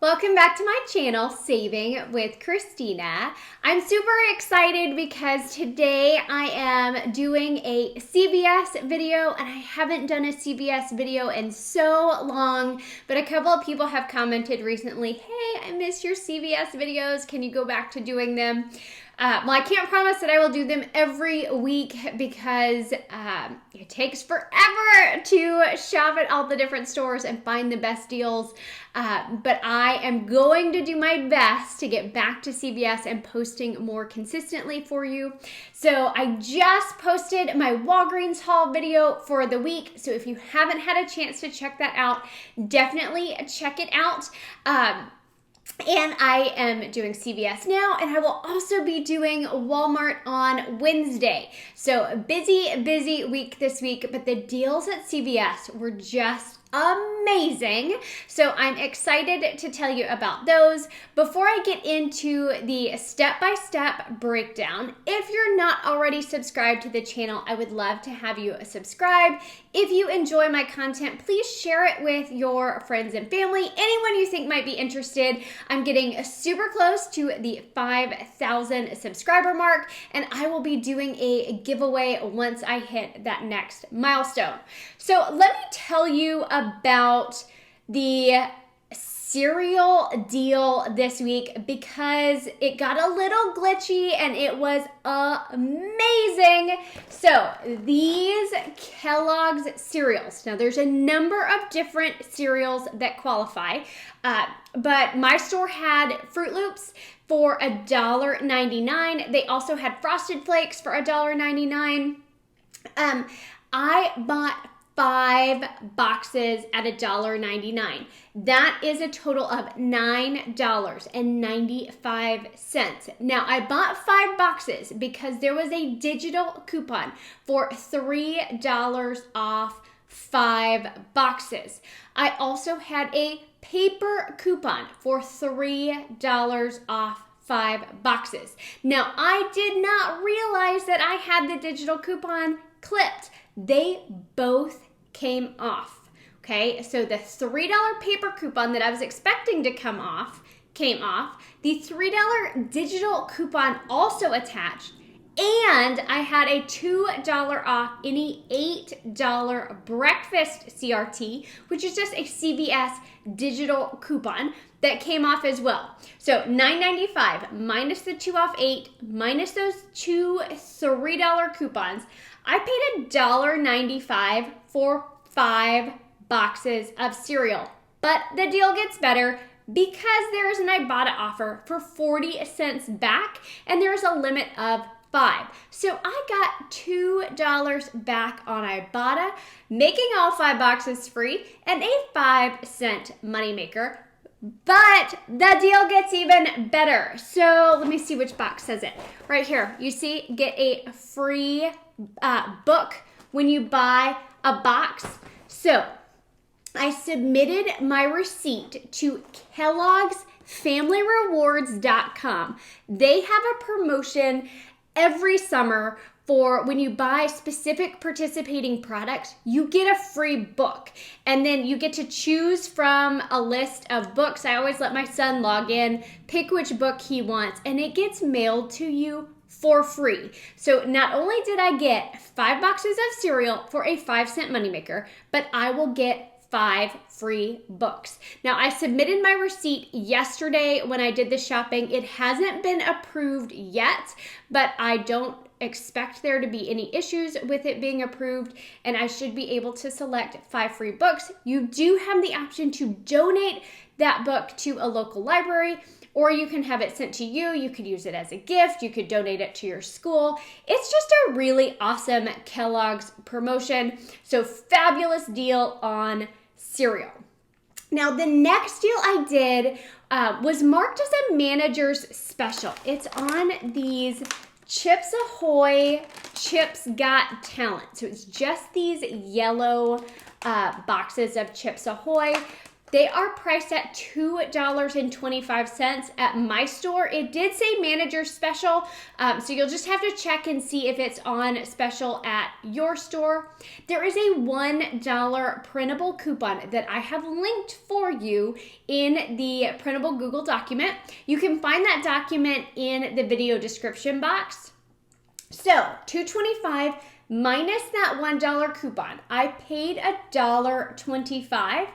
Welcome back to my channel, Saving with Christina. I'm super excited because today I am doing a CVS video, and I haven't done a CVS video in so long, but a couple of people have commented recently, hey, I miss your CVS videos. Can you go back to doing them? Well, I can't promise that I will do them every week because it takes forever to shop at all the different stores and find the best deals. But I am going to do my best to get back to CVS and posting more consistently for you. So I just posted my Walgreens haul video for the week. So if you haven't had a chance to check that out, definitely check it out. And I am doing CVS now, and I will also be doing Walmart on Wednesday. So busy week this week, but the deals at CVS were just amazing. So I'm excited to tell you about those. Before I get into the step-by-step breakdown, if you're not already subscribed to the channel, I would love to have you subscribe. If you enjoy my content, please share it with your friends and family, anyone you think might be interested. I'm getting super close to the 5,000 subscriber mark, and I will be doing a giveaway once I hit that next milestone. So let me tell you about the cereal deal this week because it got a little glitchy and it was amazing. So these Kellogg's cereals, now there's a number of different cereals that qualify, but my store had Fruit Loops for $1.99. They also had Frosted Flakes for $1.99. I bought 5 boxes at $1.99. That is a total of $9.95. Now, I bought 5 boxes because there was a digital coupon for $3 off 5 boxes. I also had a paper coupon for $3 off 5 boxes. Now, I did not realize that I had the digital coupon clipped. They both came off. Okay, so the $3 paper coupon that I was expecting to come off came off. The $3 digital coupon also attached, and I had a $2 off any $8 breakfast CRT, which is just a CVS digital coupon that came off as well. So $9.95 minus the 2 off 8 minus those 2 $3 coupons. I paid $1.95 for 5 boxes of cereal. But the deal gets better because there is an Ibotta offer for 40 cents back, and there's a limit of 5. So I got $2 back on Ibotta, making all 5 boxes free and a 5-cent moneymaker. But the deal gets even better. So let me see which box says it. Right here, you see, get a free book when you buy a box. So I submitted my receipt to Kellogg's FamilyRewards.com. They have a promotion every summer for when you buy specific participating products, you get a free book. And then you get to choose from a list of books. I always let my son log in, pick which book he wants, and it gets mailed to you for free. So not only did I get 5 boxes of cereal for a 5-cent moneymaker, but I will get 5 free books. Now, I submitted my receipt yesterday when I did the shopping. It hasn't been approved yet, but I don't expect there to be any issues with it being approved, and I should be able to select 5 free books. You do have the option to donate that book to a local library, or you can have it sent to you. You could use it as a gift. You could donate it to your school. It's just a really awesome Kellogg's promotion. So fabulous deal on cereal. Now, the next deal I did was marked as a manager's special. It's on these Chips Ahoy Chips Got Talent. So it's just these yellow boxes of Chips Ahoy. They are priced at $2.25 at my store. It did say manager special, so you'll just have to check and see if it's on special at your store. There is a $1 printable coupon that I have linked for you in the printable Google document. You can find that document in the video description box. So $2.25 minus that $1 coupon. I paid $1.25.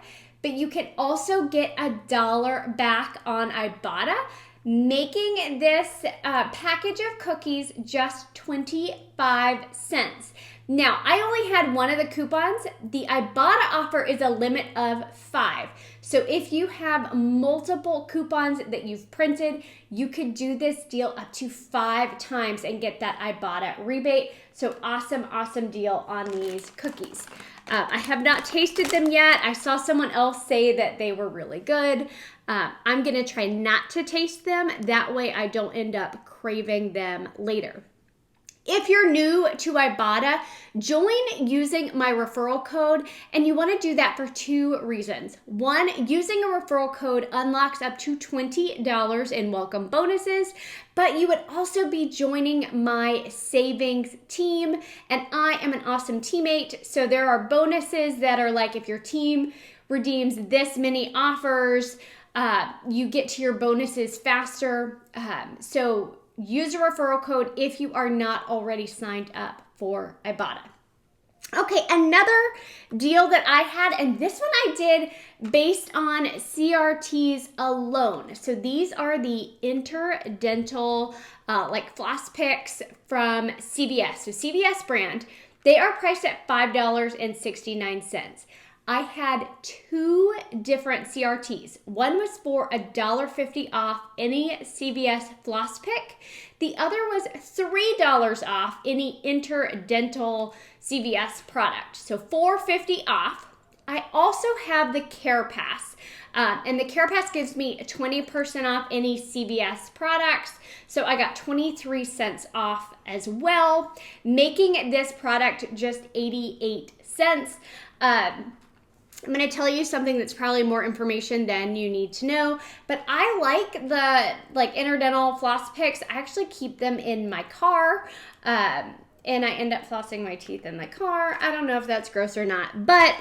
But you can also get $1 back on Ibotta, making this package of cookies just 25 cents. Now, I only had one of the coupons. The Ibotta offer is a limit of 5. So if you have multiple coupons that you've printed, you could do this deal up to 5 times and get that Ibotta rebate. So awesome, awesome deal on these cookies. I have not tasted them yet. I saw someone else say that they were really good. I'm going to try not to taste them. That way I don't end up craving them later. If you're new to Ibotta, join using my referral code, and you want to do that for 2 reasons. One, using a referral code unlocks up to $20 in welcome bonuses, but you would also be joining my savings team, and I am an awesome teammate, so there are bonuses that are like if your team redeems this many offers, you get to your bonuses faster. So use a referral code if you are not already signed up for Ibotta. Okay, another deal that I had, and this one I did based on CRTs alone. So these are the interdental like floss picks from CVS. So CVS brand, they are priced at $5.69. I had 2 different CRTs. One was for $1.50 off any CVS floss pick. The other was $3 off any interdental CVS product. So $4.50 off. I also have the Care Pass. And the Care Pass gives me 20% off any CVS products. So I got 23 cents off as well, making this product just 88 cents. I'm going to tell you something that's probably more information than you need to know, but I like the interdental floss picks. I actually keep them in my car, and I end up flossing my teeth in the car. I don't know if that's gross or not, but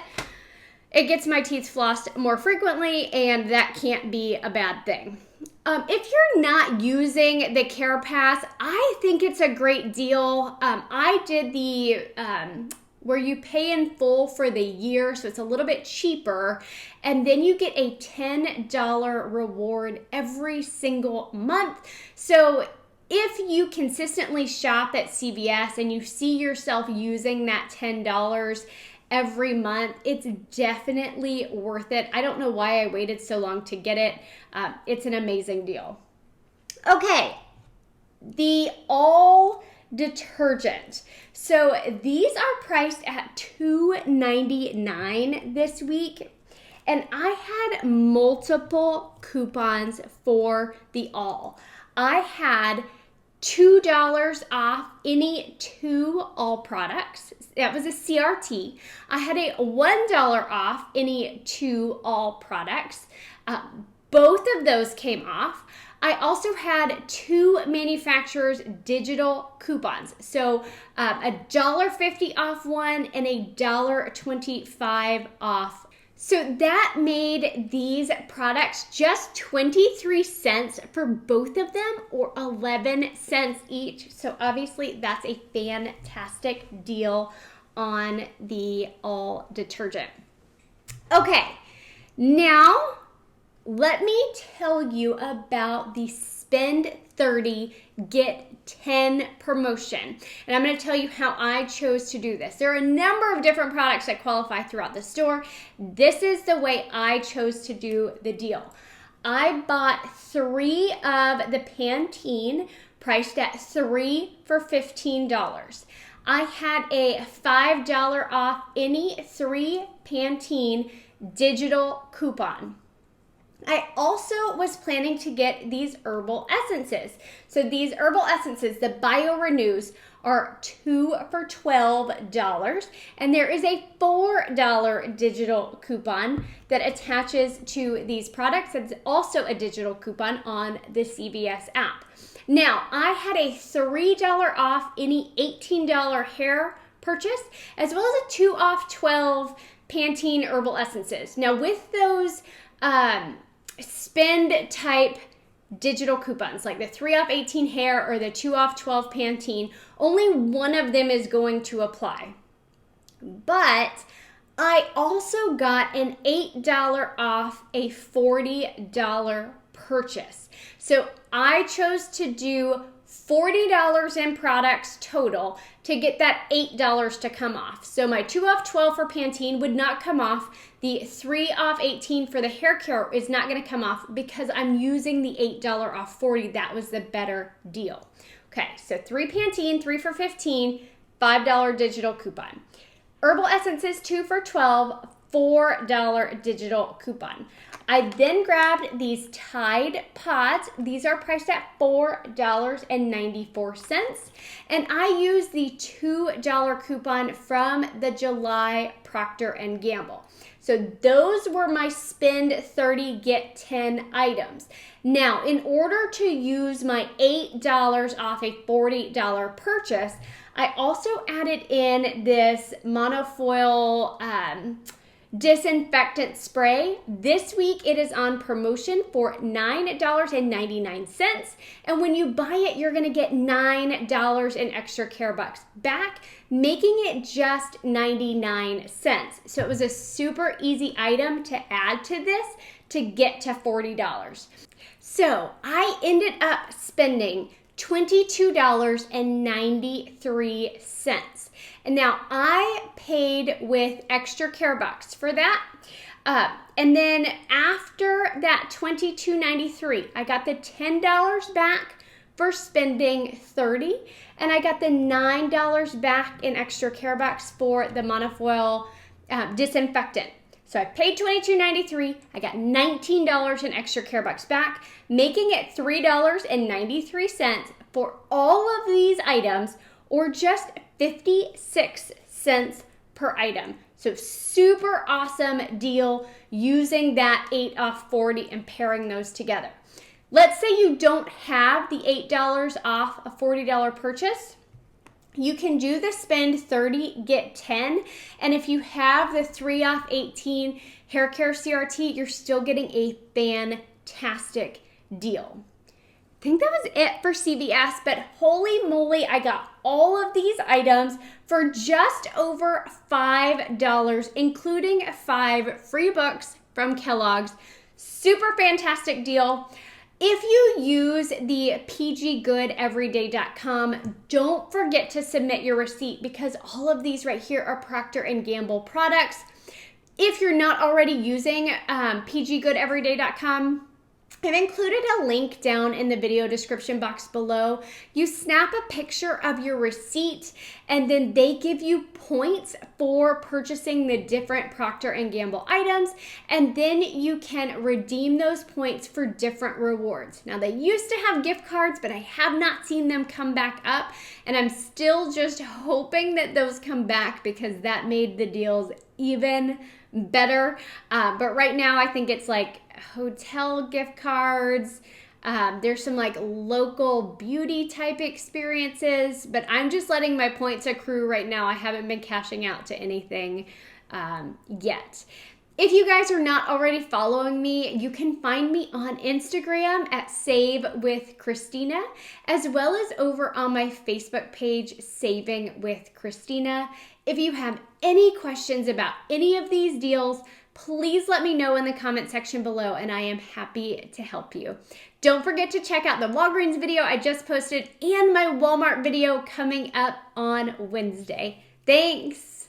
it gets my teeth flossed more frequently, and that can't be a bad thing. If you're not using the Care Pass, I think it's a great deal. I did the where you pay in full for the year, so it's a little bit cheaper, and then you get a $10 reward every single month. So if you consistently shop at CVS and you see yourself using that $10 every month, it's definitely worth it. I don't know why I waited so long to get it. It's an amazing deal. Okay, the all detergent. So these are priced at $2.99 this week, and I had multiple coupons for the all. I had $2 off any 2 all products. That was a CRT. I had a $1 off any 2 all products. Both of those came off. I also had 2 manufacturers' digital coupons. So $1.50 off one and $1.25 off. So that made these products just 23 cents for both of them, or 11 cents each. So obviously that's a fantastic deal on the all detergent. Okay, now let me tell you about the Spend 30, Get 10 promotion. And I'm going to tell you how I chose to do this. There are a number of different products that qualify throughout the store. This is the way I chose to do the deal. I bought 3 of the Pantene, priced at 3 for $15. I had a $5 off any 3 Pantene digital coupon. I also also was planning to get these herbal essences. So these herbal essences, the Bio Renews, are 2 for $12, and there is a $4 digital coupon that attaches to these products. It's also a digital coupon on the CVS app. Now, I had a $3 off any $18 hair purchase, as well as a 2 off 12 Pantene herbal essences. Now, with those spend type digital coupons, like the 3 off 18 hair or the 2 off 12 Pantene, only one of them is going to apply. But I also got an $8 off a $40 purchase. So I chose to do $40 in products total to get that $8 to come off. So my 2 off 12 for Pantene would not come off. The 3 off 18 for the hair care is not going to come off because I'm using the $8 off 40. That was the better deal. Okay, so 3 Pantene, 3 for 15, $5 digital coupon. Herbal Essences, 2 for 12, $4 digital coupon. I then grabbed these Tide Pods. These are priced at $4.94. And I used the $2 coupon from the July Procter & Gamble. So those were my spend 30, get 10 items. Now, in order to use my $8 off a $40 purchase, I also added in this monofoil disinfectant spray. This week it is on promotion for $9.99. And when you buy it, you're going to get $9 in extra care bucks back, making it just 99 cents. So it was a super easy item to add to this to get to $40. So I ended up spending $22.93. And now I paid with extra care bucks for that. And then after that $22.93, I got the $10 back for spending $30, and I got the $9 back in extra care bucks for the monofoil disinfectant. So I paid $22.93, I got $19 in extra care bucks back, making it $3.93 for all of these items, or just 56 cents per item. So super awesome deal using that 8 off 40 and pairing those together. Let's say you don't have the $8 off a $40 purchase. You can do the spend 30, get 10. And if you have the 3 off 18 hair care CRT, you're still getting a fantastic deal. I think that was it for CVS, but holy moly, I got all of these items for just over $5, including 5 free books from Kellogg's. Super fantastic deal. If you use the pggoodeveryday.com, don't forget to submit your receipt because all of these right here are Procter & Gamble products. If you're not already using pggoodeveryday.com, I've included a link down in the video description box below. You snap a picture of your receipt and then they give you points for purchasing the different Procter & Gamble items, and then you can redeem those points for different rewards. Now, they used to have gift cards, but I have not seen them come back up, and I'm still just hoping that those come back because that made the deals even better. But right now I think it's like hotel gift cards. There's some like local beauty type experiences, but I'm just letting my points accrue right now. I haven't been cashing out to anything yet. If you guys are not already following me, you can find me on Instagram at Save with Christina, as well as over on my Facebook page, Saving with Christina. If you have any questions about any of these deals, please let me know in the comment section below, and I am happy to help you. Don't forget to check out the Walgreens video I just posted and my Walmart video coming up on Wednesday. Thanks!